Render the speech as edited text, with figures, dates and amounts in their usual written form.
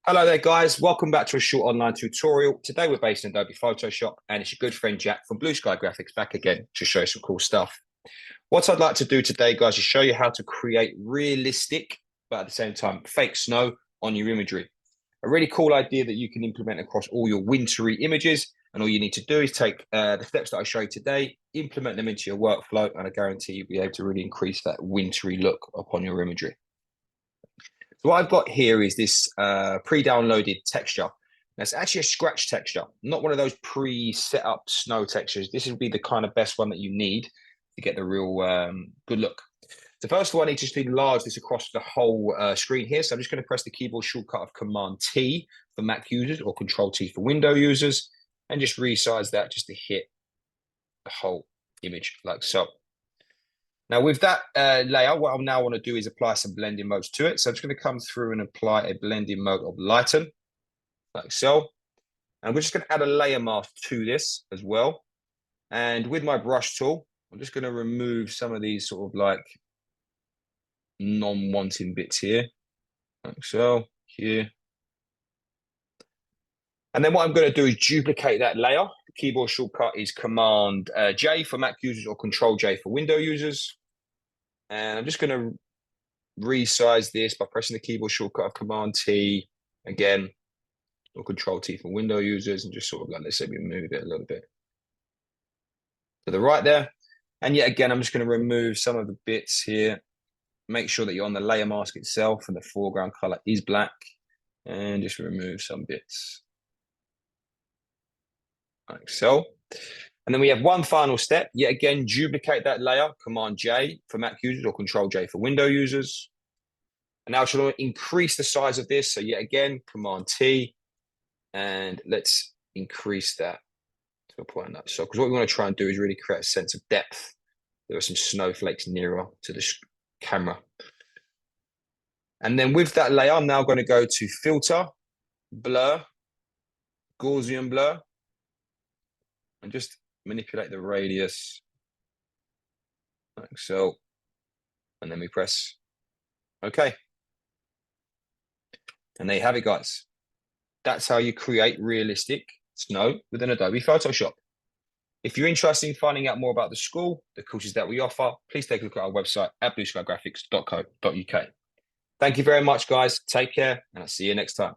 Hello there, guys. Welcome back to a short online tutorial. Today we're based in Adobe Photoshop, and it's your good friend Jack from Blue Sky Graphics back again to show you some cool stuff. What I'd like to do today, guys, is show you how to create realistic, but at the same time, fake snow on your imagery. A really cool idea that you can implement across all your wintry images, and all you need to do is take the steps that I show you today, implement them into your workflow, and I guarantee you'll be able to really increase that wintry look upon your imagery. So what I've got here is this pre-downloaded texture. Now, it's actually a scratch texture, not one of those pre-set up snow textures. This would be the kind of best one that you need to get the real good look. So first of all, I need to just enlarge this across the whole screen here. So I'm just going to press the keyboard shortcut of Command T for Mac users or Control T for Windows users, and just resize that just to hit the whole image like so. Now with that layer, what I now want to do is apply some blending modes to it. So I'm just going to come through and apply a blending mode of lighten, like so. And we're just going to add a layer mask to this as well. And with my brush tool, I'm just going to remove some of these sort of like non-wanting bits here, like so, here. And then what I'm going to do is duplicate that layer. The keyboard shortcut is Command J for Mac users or Control J for Windows users. And I'm just going to resize this by pressing the keyboard shortcut of Command T again, or Control T for Windows users, and just sort of like, let's say we move it a little bit to the right there. And yet again, I'm just going to remove some of the bits here. Make sure that you're on the layer mask itself and the foreground color is black, and just remove some bits like so. And then we have one final step. Yet again, duplicate that layer, Command J for Mac users or Control J for Windows users. And now I should increase the size of this. So yet again, Command T, and let's increase that to a point like so. Because what we want to try and do is really create a sense of depth. There are some snowflakes nearer to the camera. And then with that layer, I'm now going to go to Filter, Blur, Gaussian Blur, and just manipulate the radius like so. And then we press OK. And there you have it, guys. That's how you create realistic snow with an Adobe Photoshop. If you're interested in finding out more about the school, the courses that we offer, please take a look at our website at blueskygraphics.co.uk. Thank you very much, guys. Take care, and I'll see you next time.